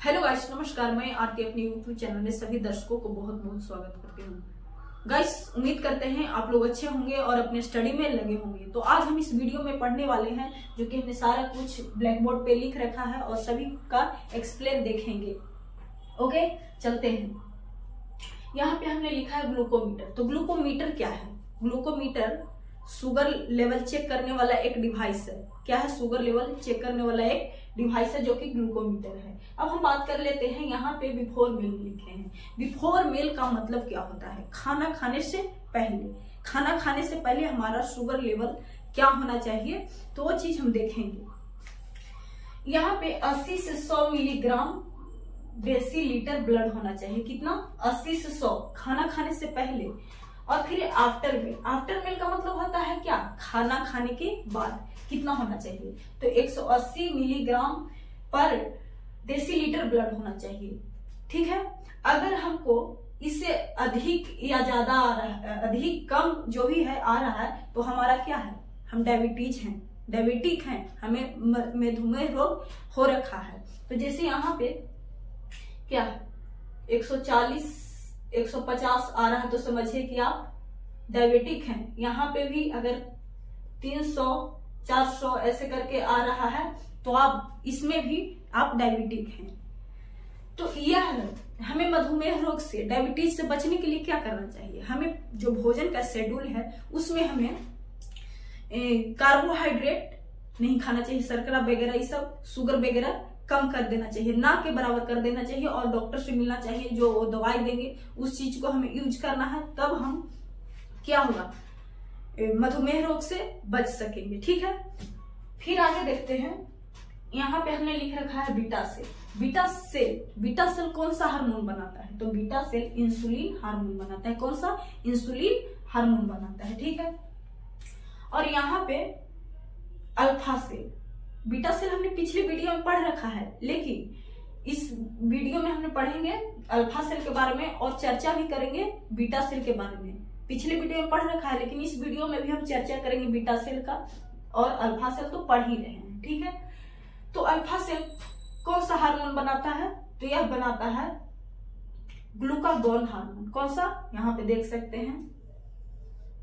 Hello guys, नमस्कार। मैं आरती अपने यूट्यूब चैनल में सभी दर्शकों को बहुत बहुत स्वागत करती हूँ। गाइस, उम्मीद करते हैं आप लोग अच्छे होंगे और अपने स्टडी में लगे होंगे। तो आज हम इस वीडियो में पढ़ने वाले हैं जो कि हमने सारा कुछ ब्लैक बोर्ड पे लिख रखा है और सभी का एक्सप्लेन देखेंगे। ओके, चलते हैं। यहाँ पे हमने लिखा है ग्लूकोमीटर। तो ग्लूकोमीटर क्या है? ग्लूकोमीटर शुगर लेवल चेक करने वाला एक डिवाइस है। क्या है? शुगर लेवल चेक करने वाला एक डिवाइस है जो कि ग्लूकोमीटर है। अब हम बात कर लेते हैं, यहाँ पे बिफोर मील लिखे हैं। बिफोर मील का मतलब क्या होता है? खाना खाने से पहले। खाना खाने से पहले हमारा शुगर लेवल क्या होना चाहिए, तो वो चीज हम देखेंगे। यहाँ पे 80 से 100 मिलीग्राम डेसीलीटर ब्लड होना चाहिए। कितना? 80 से 100 खाना खाने से पहले। और फिर आफ्टर मील। आफ्टर मील का मतलब होता है क्या? खाना खाने के बाद कितना होना चाहिए? तो 180 मिलीग्राम पर डेसीलीटर ब्लड होना चाहिए। ठीक है। अगर हमको इससे अधिक या ज्यादा आ रहा है, अधिक कम जो भी है आ रहा है, तो हमारा क्या है? हम डायबिटीज हैं, डायबिटिक हैं, हमें मधुमेह रोग हो रखा है। तो जैसे यहाँ पे क्या है, 140 150 आ रहा है तो समझिए कि आप डायबिटिक हैं। यहाँ पे भी अगर 300 400 ऐसे करके आ रहा है तो आप इसमें भी आप डायबिटिक हैं। तो यह हमें मधुमेह रोग से, डायबिटीज से बचने के लिए क्या करना चाहिए? हमें जो भोजन का शेड्यूल है उसमें हमें कार्बोहाइड्रेट नहीं खाना चाहिए, शर्करा वगैरह, ये सब शुगर वगैरह कम कर देना चाहिए, ना के बराबर कर देना चाहिए। और डॉक्टर से मिलना चाहिए, जो वो दवाई देंगे उस चीज को हमें यूज करना है, तब हम क्या होगा, मधुमेह रोग से बच सकेंगे। ठीक है। फिर आगे देखते हैं। यहाँ पे हमने लिख रखा है beta cell. Beta cell, beta cell कौन सा हार्मोन बनाता है? तो बीटा सेल इंसुलिन हार्मोन बनाता है। कौन सा? इंसुलिन हार्मोन बनाता है। ठीक है। और यहाँ पे अल्फा सेल। बीटा सेल हमने पिछली वीडियो में पढ़ रखा है, लेकिन इस वीडियो में हमने पढ़ेंगे अल्फा सेल के बारे में और चर्चा भी करेंगे बीटा सेल के बारे में। पिछले वीडियो में पढ़ रखा है, लेकिन इस वीडियो में भी हम चर्चा करेंगे बीटा सेल का, और अल्फा सेल तो पढ़ ही रहे हैं। ठीक है। तो अल्फा सेल कौन सा हार्मोन बनाता है? तो यह बनाता है ग्लूकागोन हार्मोन। कौन सा? यहाँ पे देख सकते हैं,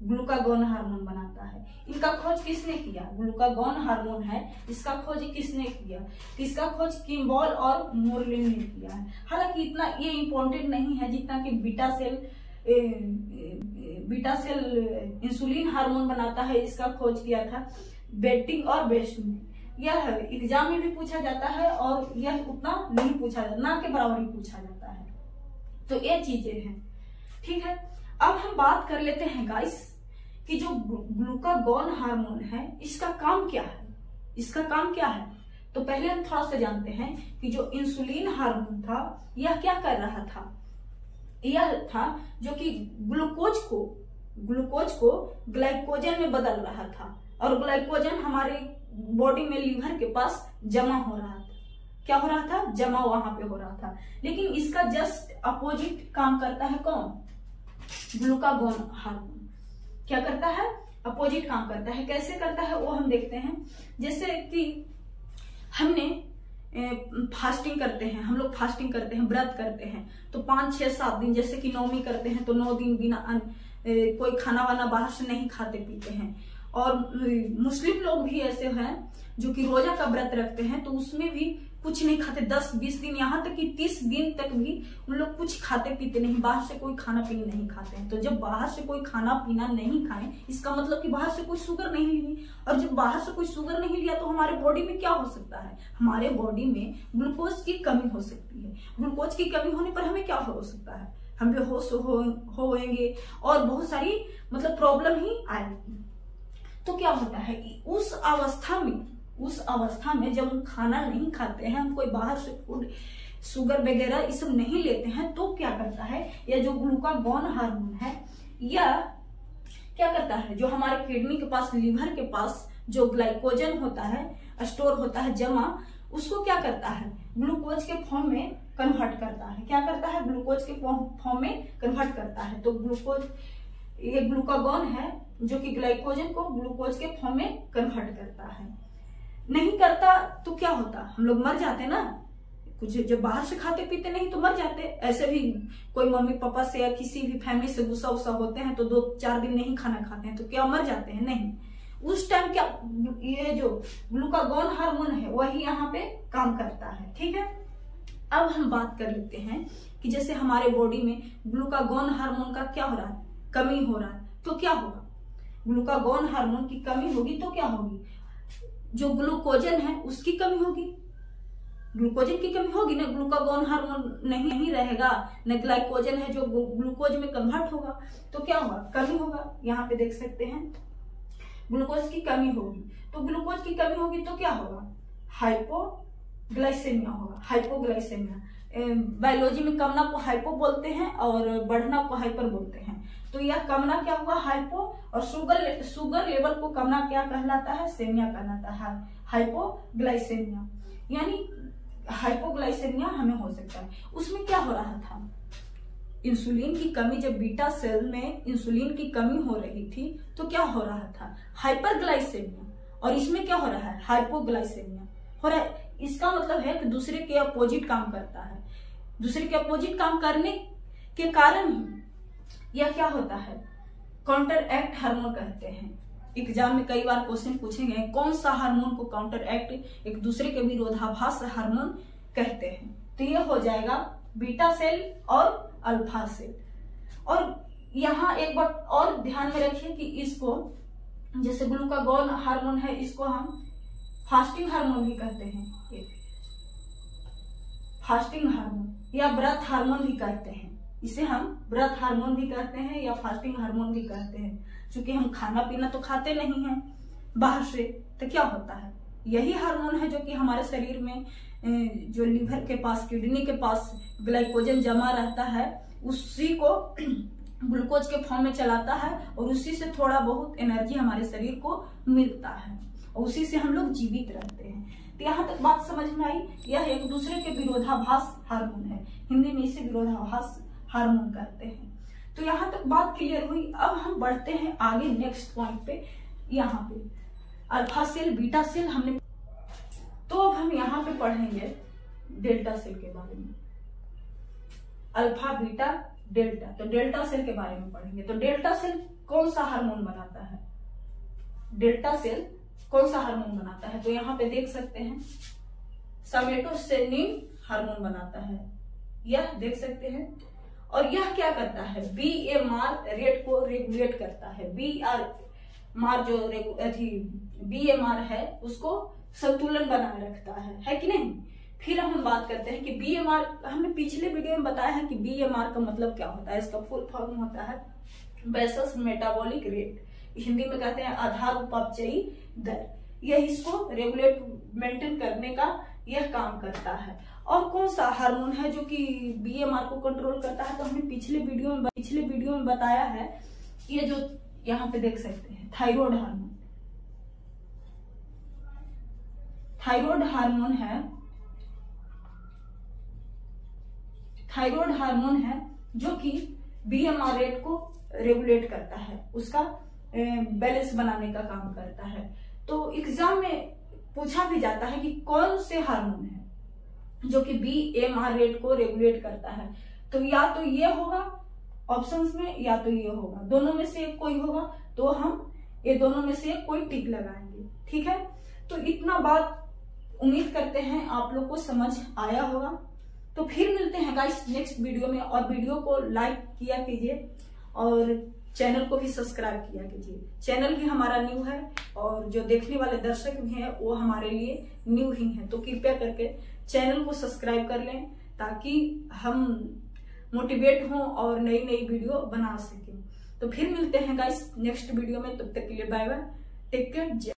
ग्लूकागोन हार्मोन बनाता है। इनका खोज किसने किया? ग्लूकागोन हार्मोन है, इसका खोज किसने किया? इसका खोज किम्बॉल और मोरलिन ने किया है। हालांकि इतना ये इंपॉर्टेंट नहीं है जितना कि बीटा सेल इंसुलिन हार्मोन बनाता है, इसका खोज किया था बेटिंग और बेस्ट ने। यह एग्जाम में भी पूछा जाता है और यह उतना नहीं पूछा जाता, ना के बराबर ही पूछा जाता है। तो ये चीजें हैं। ठीक है। अब हम बात कर लेते हैं गाइस कि जो ग्लूकागोन हार्मोन है इसका काम क्या है? इसका काम क्या है? तो पहले हम थोड़ा सा जानते हैं कि जो इंसुलिन हार्मोन था यह क्या कर रहा था? यह था जो कि ग्लूकोज को ग्लाइकोजन में बदल रहा था, और ग्लाइकोजन हमारे बॉडी में लीवर के पास जमा हो रहा था। क्या हो रहा था? जमा वहां पे हो रहा था। लेकिन इसका जस्ट अपोजिट काम करता है कौन? Glucagon hormone. क्या करता है? अपोजिट काम करता है। कैसे करता है वो हम देखते हैं। जैसे कि हमने फास्टिंग करते हैं, हम लोग फास्टिंग करते हैं, व्रत करते हैं, तो 5 6 7 दिन, जैसे कि नौमी करते हैं तो 9 दिन बिना कोई खाना वाना बाहर से नहीं खाते पीते हैं। और मुस्लिम लोग भी ऐसे हैं जो कि रोजा का व्रत रखते हैं, तो उसमें भी कुछ नहीं खाते 10-20 दिन, यहाँ तक कि 30 दिन तक भी उन लोग कुछ खाते पीते नहीं, बाहर से कोई खाना पीना नहीं खाते हैं। तो जब बाहर से कोई खाना पीना नहीं खाएं, इसका मतलब कि बाहर से कोई शुगर नहीं ली। और जब बाहर से कोई शुगर नहीं लिया तो हमारे बॉडी में क्या हो सकता है? हमारे बॉडी में ग्लूकोज की कमी हो सकती है। ग्लूकोज की कमी होने पर हमें क्या हो सकता है? हम बेहोश होएंगे और बहुत सारी मतलब प्रॉब्लम ही आएगी। तो क्या होता है कि उस अवस्था में जब हम खाना नहीं खाते हैं, हम कोई बाहर से फूड, शुगर वगैरह ये सब नहीं लेते हैं, तो क्या करता है, यह जो ग्लूकागोन हार्मोन है यह क्या करता है, जो हमारे किडनी के पास, लीवर के पास जो ग्लाइकोजन होता है, स्टोर होता है जमा, उसको क्या करता है? ग्लूकोज के फॉर्म में कन्वर्ट करता है। क्या करता है? ग्लूकोज के फॉर्म में कन्वर्ट करता है। तो ग्लूकोज, ये ग्लूकागोन है जो कि ग्लाइकोजन को ग्लूकोज के फॉर्म में कन्वर्ट करता है। नहीं करता तो क्या होता? हम लोग मर जाते ना। कुछ जब बाहर से खाते पीते नहीं तो मर जाते। ऐसे भी कोई मम्मी पापा से या किसी भी फैमिली से गुस्सा उस्सा होते हैं तो 2-4 दिन नहीं खाना खाते हैं तो क्या मर जाते हैं? नहीं, उस टाइम क्या ये जो ग्लूकागॉन हार्मोन है वही यहाँ पे काम करता है। ठीक है, अब हम बात कर लेते हैं कि जैसे हमारे बॉडी में ग्लूकागॉन हार्मोन का क्या हो रहा है, कमी हो रहा है, तो क्या होगा? ग्लूकागॉन हार्मोन की कमी होगी तो क्या होगी? जो ग्लूकोजन है उसकी कमी होगी, ग्लूकोजन की कमी होगी ना, ग्लूकागॉन हार्मोन नहीं रहेगा, न ग्लाइकोजन है जो ग्लूकोज में कन्वर्ट होगा, तो क्या होगा? कमी होगा। यहाँ पे देख सकते हैं ग्लूकोज की कमी होगी, तो ग्लूकोज की कमी होगी तो क्या होगा? हाइपोग्लाइसेमिया होगा। हाइपोग्लाइसेमिया बायोलॉजी में कमना को हाइपो बोलते हैं और बढ़ना को हाइपर बोलते हैं। तो यह कमना क्या हुआ? हाइपो, और शुगर लेवल को कमना क्या कहलाता है? सेमिया कहलाता है, हाइपोग्लाइसेमिया। यानी हाइपोग्लाइसेमिया हमें हो सकता है। उसमें क्या हो रहा था? इंसुलिन की कमी, जब बीटा सेल में इंसुलिन की कमी हो रही थी तो क्या हो रहा था? हाइपरग्लाइसेमिया। और इसमें क्या हो रहा है? हाइपोग्लाइसेमिया हो रहा है। इसका मतलब है कि दूसरे के अपोजिट काम करता है। दूसरे के अपोजिट काम करने के कारण ही यह क्या होता है? काउंटर एक्ट हार्मोन कहते हैं। एग्जाम में कई बार क्वेश्चन पूछेंगे कौन सा हार्मोन को काउंटर एक्ट, एक दूसरे के विरोधाभास हार्मोन कहते हैं। तो यह हो जाएगा बीटा सेल और अल्फा सेल। और यहाँ एक बात और ध्यान में रखिए कि इसको, जैसे ग्लूकागॉन हार्मोन है, इसको हम फास्टिंग हार्मोन भी कहते हैं, फास्टिंग हार्मोन या व्रत हार्मोन भी कहते हैं। इसे हम व्रत हार्मोन भी कहते हैं या फास्टिंग हार्मोन भी कहते हैं। क्योंकि हम खाना पीना तो खाते नहीं हैं बाहर से, तो क्या होता है? यही हार्मोन है जो कि हमारे शरीर में जो लीवर के पास, किडनी के पास ग्लाइकोजन जमा रहता है, उसी को ग्लूकोज के फॉर्म में चलाता है और उसी से थोड़ा बहुत एनर्जी हमारे शरीर को मिलता है और उसी से हम लोग जीवित रहते हैं। तो यहाँ तक बात समझ में आई? यह एक दूसरे के विरोधाभास हार्मोन है, हिंदी में इसे विरोधाभास हार्मोन कहते हैं। तो यहाँ तक बात क्लियर हुई। अब हम बढ़ते हैं आगे नेक्स्ट पॉइंट पे। यहाँ पे अल्फा सेल, बीटा सेल हमने, तो अब हम यहाँ पे पढ़ेंगे डेल्टा सेल के बारे में। अल्फा, बीटा, डेल्टा, तो डेल्टा सेल के बारे में पढ़ेंगे। तो डेल्टा सेल कौन सा हार्मोन बनाता है? डेल्टा सेल कौन सा हार्मोन बनाता है? तो यहाँ पे देख सकते हैं सोमेटोसेनिन हार्मोन बनाता है, यह देख सकते हैं। और यह क्या करता है? बीएमआर रेट को रेगुलेट करता है। बीएमआर जो बीएमआर है उसको संतुलन बनाए रखता है कि नहीं? फिर हम बात करते हैं कि बीएमआर, हमने पिछले वीडियो में बताया है कि बीएमआर का मतलब क्या होता है। इसका फुल फॉर्म होता है बेसल मेटाबॉलिक रेट, हिंदी में कहते हैं आधार उपापचयी दर। यह इसको रेगुलेट, मेंटेन करने का यह काम करता है। और कौन सा हार्मोन है जो कि बीएमआर को कंट्रोल करता है? तो हमने पिछले वीडियो में बताया है। ये जो यहाँ पे देख सकते हैं थायराइड हार्मोन, थायराइड हार्मोन है, थायराइड हार्मोन है जो कि बीएमआर रेट को रेगुलेट करता है, उसका बैलेंस बनाने का काम करता है। तो एग्जाम में पूछा भी जाता है कि कौन से हार्मोन है जो कि बीएमआर रेट को रेगुलेट करता है। तो या तो ये होगा ऑप्शंस में, या तो ये होगा, दोनों में से कोई होगा। तो हम ये दोनों में से कोई टिक लगाएंगे। ठीक है, तो इतना बात उम्मीद करते हैं आप लोग को समझ आया होगा। तो फिर मिलते हैं गाइस नेक्स्ट वीडियो में। और वीडियो को लाइक किया कीजिए और चैनल को भी सब्सक्राइब किया कीजिए। चैनल भी हमारा न्यू है और जो देखने वाले दर्शक भी हैं वो हमारे लिए न्यू ही हैं। तो कृपया करके चैनल को सब्सक्राइब कर लें ताकि हम मोटिवेट हों और नई नई वीडियो बना सकें। तो फिर मिलते हैं गाइस नेक्स्ट वीडियो में। तब तक के लिए बाय बाय, टेक केयर।